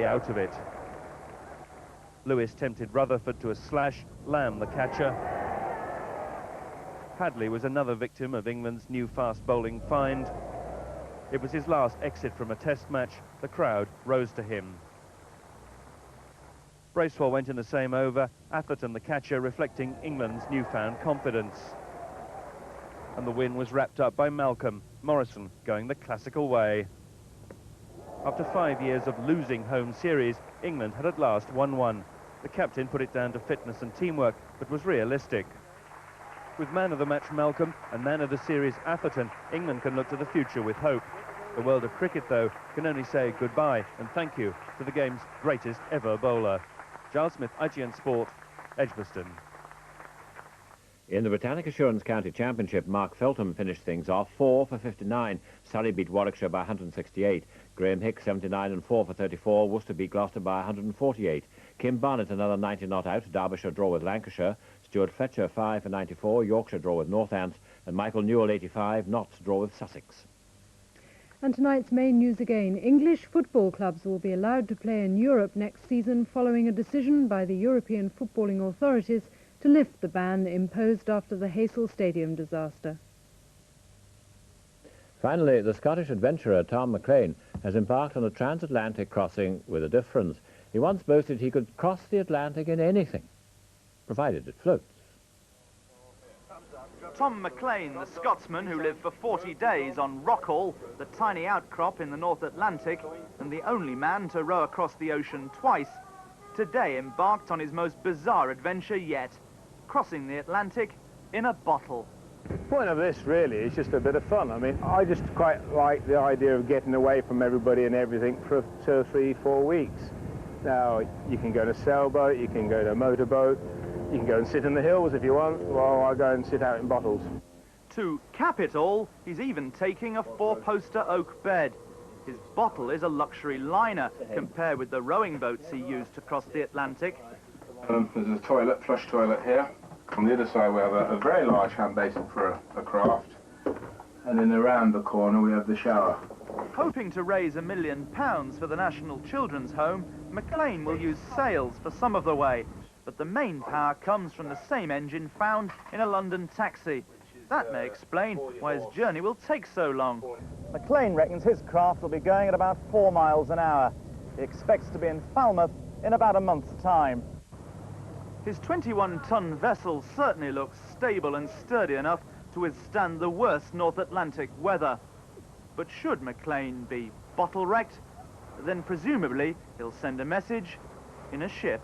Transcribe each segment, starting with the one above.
out of it. Lewis tempted Rutherford to a slash, Lamb the catcher. Hadley was another victim of England's new fast bowling find. It was his last exit from a test match. The crowd rose to him. Bracewell went in the same over, Atherton the catcher reflecting England's newfound confidence. And the win was wrapped up by Malcolm, Morrison going the classical way. After 5 years of losing home series, England had at last won one. The captain put it down to fitness and teamwork, but was realistic. With man of the match Malcolm and man of the series Atherton, England can look to the future with hope. The world of cricket, though, can only say goodbye and thank you to the game's greatest ever bowler. Giles Smith, IGN Sport, Edgbaston. In the Britannic Assurance County Championship, Mark Feltham finished things off 4 for 59. Surrey beat Warwickshire by 168. Graham Hicks 79 and 4 for 34. Worcester beat Gloucester by 148. Kim Barnett another 90 not out. Derbyshire draw with Lancashire. Stuart Fletcher 5 for 94. Yorkshire draw with Northants. And Michael Newell 85. Notts draw with Sussex. And tonight's main news again. English football clubs will be allowed to play in Europe next season following a decision by the European footballing authorities to lift the ban imposed after the Heysel Stadium disaster. Finally, the Scottish adventurer Tom McLean has embarked on a transatlantic crossing with a difference. He once boasted he could cross the Atlantic in anything, provided it floats. Tom McLean, the Scotsman who lived for 40 days on Rockall, the tiny outcrop in the North Atlantic, and the only man to row across the ocean twice, today embarked on his most bizarre adventure yet, crossing the Atlantic in a bottle. The point of this really is just a bit of fun. I mean, I just quite like the idea of getting away from everybody and everything for 2, 3, 4 weeks. Now, you can go to a sailboat, you can go to a motorboat, you can go and sit in the hills if you want, while I go and sit out in bottles. To cap it all, he's even taking a 4-poster oak bed. His bottle is a luxury liner compared with the rowing boats he used to cross the Atlantic. There's a toilet, flush toilet here. On the other side we have a very large hand basin for a craft. And then around the corner we have the shower. Hoping to raise £1 million for the National Children's Home, McLean will use sails for some of the way. But the main power comes from the same engine found in a London taxi. That may explain why his journey will take so long. McLean reckons his craft will be going at about 4 miles an hour. He expects to be in Falmouth in about a month's time. His 21-ton vessel certainly looks stable and sturdy enough to withstand the worst North Atlantic weather. But should McLean be bottle-wrecked, then presumably he'll send a message in a ship.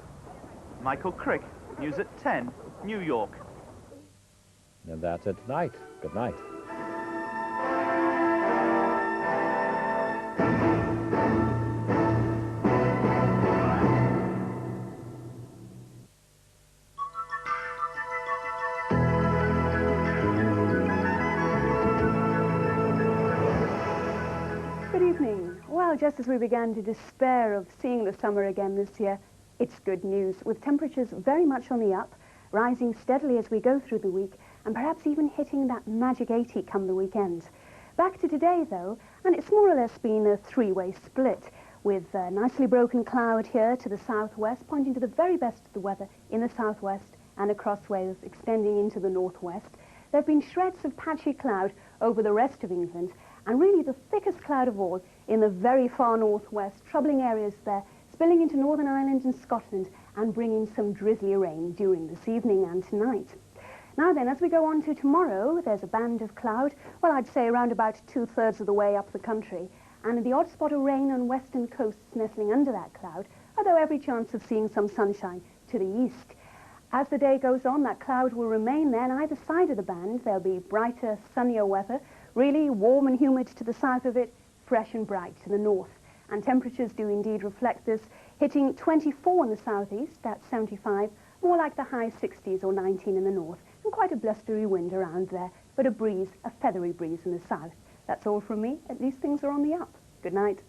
Michael Crick, News at 10, New York. And that's it tonight. Good night. Good evening. Well, just as we began to despair of seeing the summer again this year, it's good news, with temperatures very much on the up, rising steadily as we go through the week, and perhaps even hitting that magic 80 come the weekend. Back to today, though, and it's more or less been a three-way split, with a nicely broken cloud here to the southwest, pointing to the very best of the weather in the southwest and across Wales, extending into the northwest. There have been shreds of patchy cloud over the rest of England, and really the thickest cloud of all in the very far northwest, troubling areas there, spilling into Northern Ireland and Scotland and bringing some drizzly rain during this evening and tonight. Now then, as we go on to tomorrow, there's a band of cloud, well, I'd say around about 2/3 of the way up the country, and the odd spot of rain on western coasts nestling under that cloud, although every chance of seeing some sunshine to the east. As the day goes on, that cloud will remain there, and either side of the band there'll be brighter, sunnier weather, really warm and humid to the south of it, fresh and bright to the north. And temperatures do indeed reflect this, hitting 24 in the southeast, that's 75, more like the high 60s or 19 in the north, and quite a blustery wind around there, but a breeze, a feathery breeze in the south. That's all from me. At least things are on the up. Good night.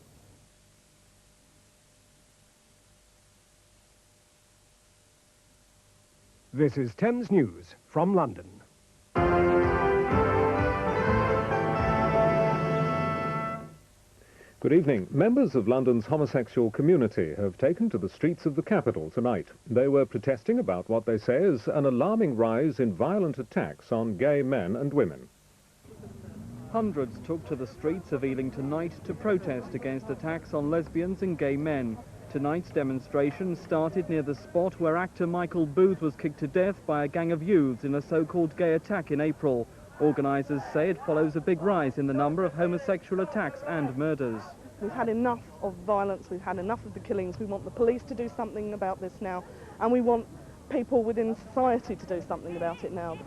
This is Thames News from London. Good evening. Members of London's homosexual community have taken to the streets of the capital tonight. They were protesting about what they say is an alarming rise in violent attacks on gay men and women. Hundreds took to the streets of Ealing tonight to protest against attacks on lesbians and gay men. Tonight's demonstration started near the spot where actor Michael Booth was kicked to death by a gang of youths in a so-called gay attack in April. Organisers say it follows a big rise in the number of homosexual attacks and murders. We've had enough of violence, we've had enough of the killings. We want the police to do something about this now, and we want people within society to do something about it now.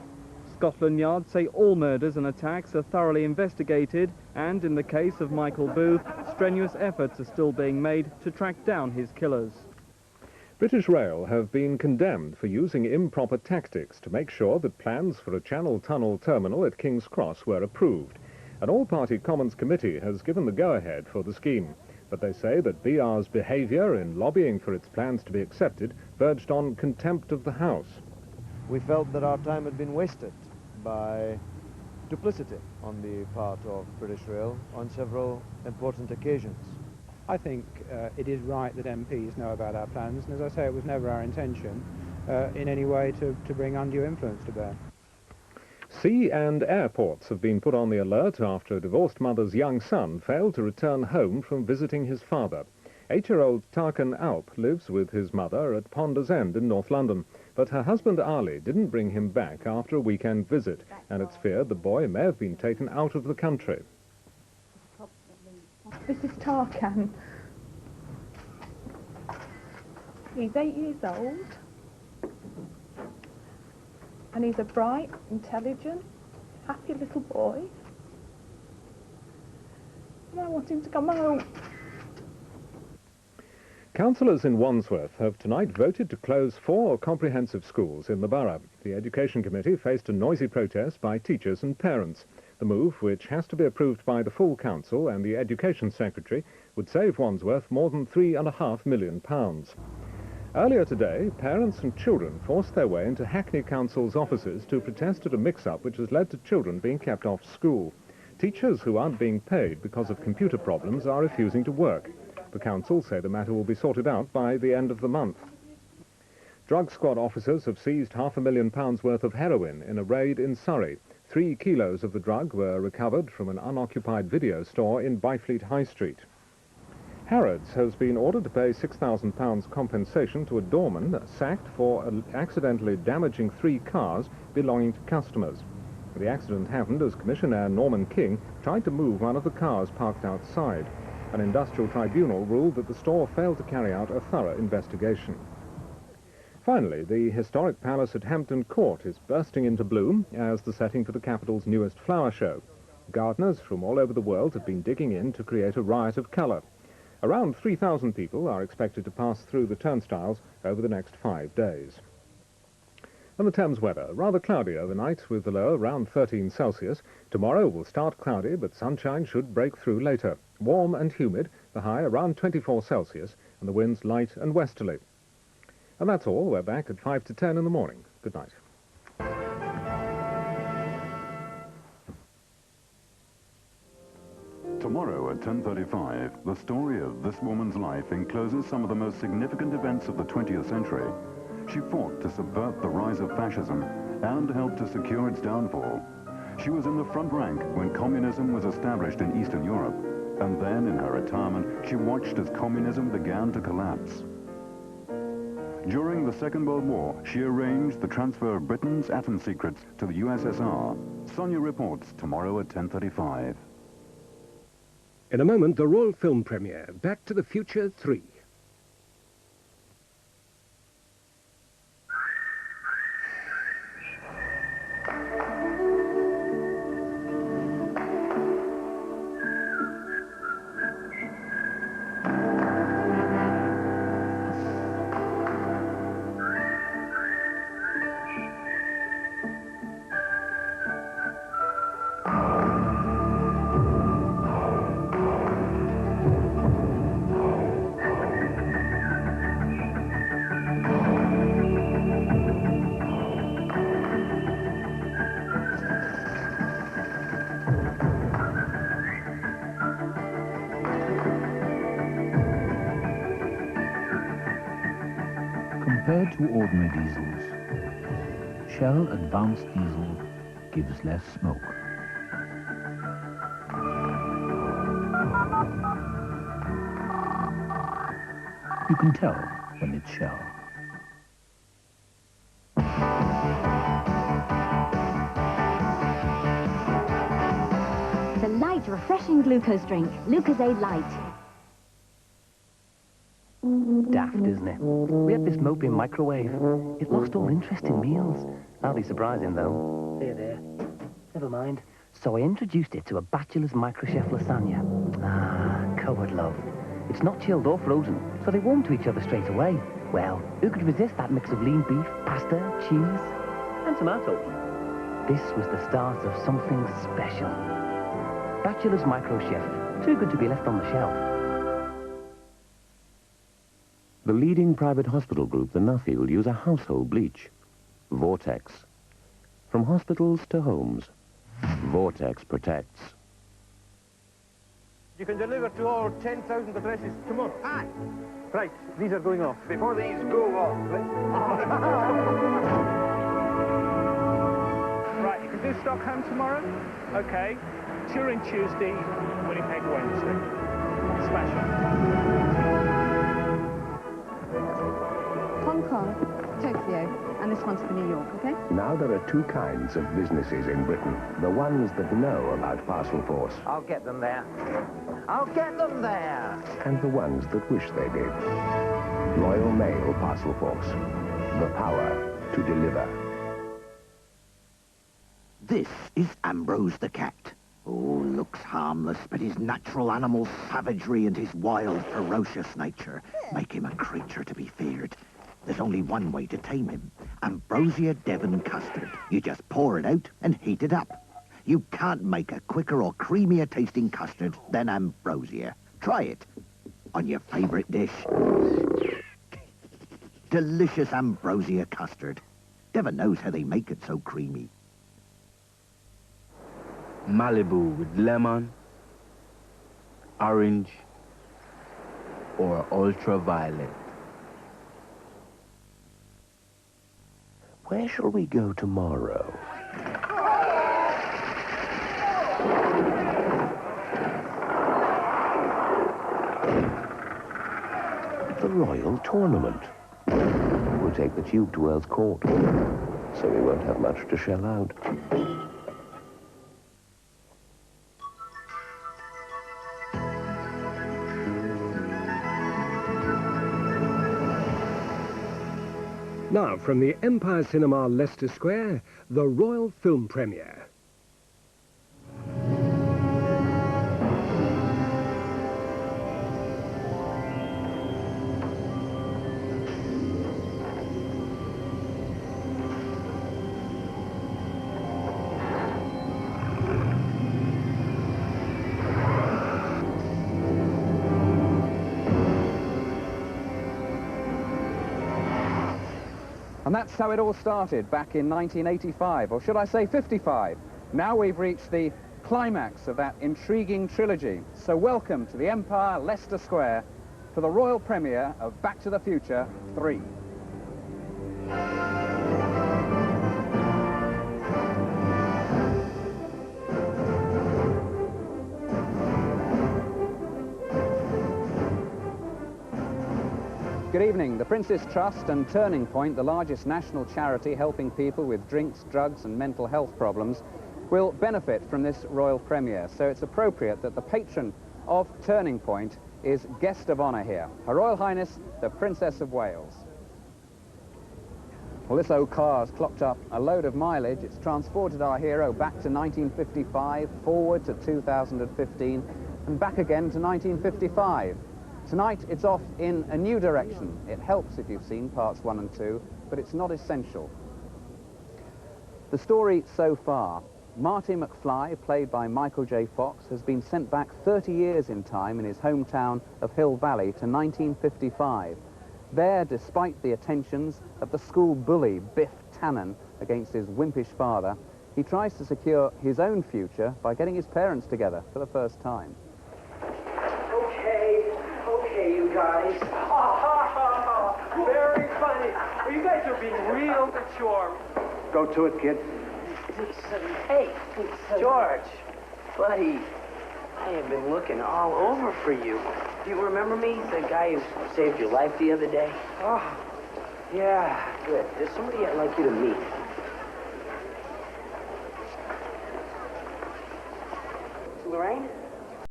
Scotland Yard say all murders and attacks are thoroughly investigated, and in the case of Michael Booth, strenuous efforts are still being made to track down his killers. British Rail have been condemned for using improper tactics to make sure that plans for a Channel Tunnel terminal at King's Cross were approved. An all-party Commons committee has given the go-ahead for the scheme, but they say that BR's behaviour in lobbying for its plans to be accepted verged on contempt of the House. We felt that our time had been wasted by duplicity on the part of British Rail on several important occasions. I think it is right that MPs know about our plans, and as I say, it was never our intention in any way to bring undue influence to bear. Sea and airports have been put on the alert after a divorced mother's young son failed to return home from visiting his father. 8-year-old Tarkan Alp lives with his mother at Ponders End in North London, but her husband Ali didn't bring him back after a weekend visit, and it's feared the boy may have been taken out of the country. This is Tarkan. He's 8 years old. And he's a bright, intelligent, happy little boy. And I want him to come home. Councillors in Wandsworth have tonight voted to close 4 comprehensive schools in the borough. The Education Committee faced a noisy protest by teachers and parents. The move, which has to be approved by the full council and the Education Secretary, would save Wandsworth more than £3.5 million. Earlier today, parents and children forced their way into Hackney Council's offices to protest at a mix-up which has led to children being kept off school. Teachers who aren't being paid because of computer problems are refusing to work. The council say the matter will be sorted out by the end of the month. Drug squad officers have seized £500,000 worth of heroin in a raid in Surrey. 3 kilos of the drug were recovered from an unoccupied video store in Byfleet High Street. Harrods has been ordered to pay £6,000 compensation to a doorman sacked for accidentally damaging 3 cars belonging to customers. The accident happened as Commissioner Norman King tried to move one of the cars parked outside. An industrial tribunal ruled that the store failed to carry out a thorough investigation. Finally, the historic palace at Hampton Court is bursting into bloom as the setting for the capital's newest flower show. Gardeners from all over the world have been digging in to create a riot of colour. Around 3,000 people are expected to pass through the turnstiles over the next 5 days. And the Thames weather, rather cloudy overnight with the low around 13 Celsius. Tomorrow will start cloudy, but sunshine should break through later. Warm and humid, the high around 24 Celsius, and the winds light and westerly. And that's all. We're back at 5 to 10 in the morning. Good night. Tomorrow at 10:35, the story of this woman's life encloses some of the most significant events of the 20th century. She fought to subvert the rise of fascism and helped to secure its downfall. She was in the front rank when communism was established in Eastern Europe, and then in her retirement, she watched as communism began to collapse. During the Second World War, she arranged the transfer of Britain's atom secrets to the USSR. Sonia reports tomorrow at 10:35. In a moment, the Royal Film premiere, Back to the Future 3. compared to ordinary diesels, Shell Advanced Diesel gives less smoke. You can tell when it's Shell. The light, refreshing glucose drink, Lucozade Light. Daft, isn't it? We had this moping microwave. It lost all interest in meals. Hardly surprising, though. There. Never mind. So I introduced it to a bachelor's microchef lasagna. Ah, coward love. It's not chilled or frozen, so they warm to each other straight away. Well, who could resist that mix of lean beef, pasta, cheese, and tomatoes? This was the start of something special. Bachelor's microchef. Too good to be left on the shelf. The leading private hospital group, the Nuffield, use a household bleach, Vortex. From hospitals to homes, Vortex protects. You can deliver to all 10,000 addresses. Come on. Aye. Right, these are going off. Before these go off, Right, you can do Stockholm tomorrow? Okay. Turin Tuesday, Winnipeg Wednesday. Smashing. Hong Kong, Tokyo, and this one's for New York, okay? Now there are two kinds of businesses in Britain. The ones that know about Parcel Force. I'll get them there. I'll get them there. And the ones that wish they did. Royal Mail Parcel Force. The power to deliver. This is Ambrose the cat. Oh, looks harmless, but his natural animal savagery and his wild, ferocious nature make him a creature to be feared. There's only one way to tame him. Ambrosia Devon custard. You just pour it out and heat it up. You can't make a quicker or creamier tasting custard than Ambrosia. Try it on your favorite dish. Delicious Ambrosia custard. Devon knows how they make it so creamy. Malibu with lemon, orange, or ultraviolet. Where shall we go tomorrow? The Royal Tournament. We'll take the tube to Earl's Court, so we won't have much to shell out. Now, from the Empire Cinema, Leicester Square, the Royal Film Premiere. And that's how it all started back in 1985, or should I say 55. Now we've reached the climax of that intriguing trilogy. So welcome to the Empire, Leicester Square, for the royal premiere of Back to the Future 3. Good evening. The Prince's Trust and Turning Point, the largest national charity helping people with drinks, drugs and mental health problems, will benefit from this royal premiere. So it's appropriate that the patron of Turning Point is guest of honour here, Her Royal Highness, the Princess of Wales. Well, this old car has clocked up a load of mileage. It's transported our hero back to 1955, forward to 2015, and back again to 1955. Tonight, it's off in a new direction. It helps if you've seen parts 1 and 2, but it's not essential. The story so far: Marty McFly, played by Michael J. Fox, has been sent back 30 years in time in his hometown of Hill Valley to 1955. There, despite the attentions of the school bully Biff Tannen against his wimpish father, he tries to secure his own future by getting his parents together for the first time. Okay, you guys. Very funny. Uncle George. Go to it, kid. Hey, George, buddy, I have been looking all over for you. Do you remember me? The guy who saved your life the other day? Oh, yeah, good. There's somebody I'd like you to meet.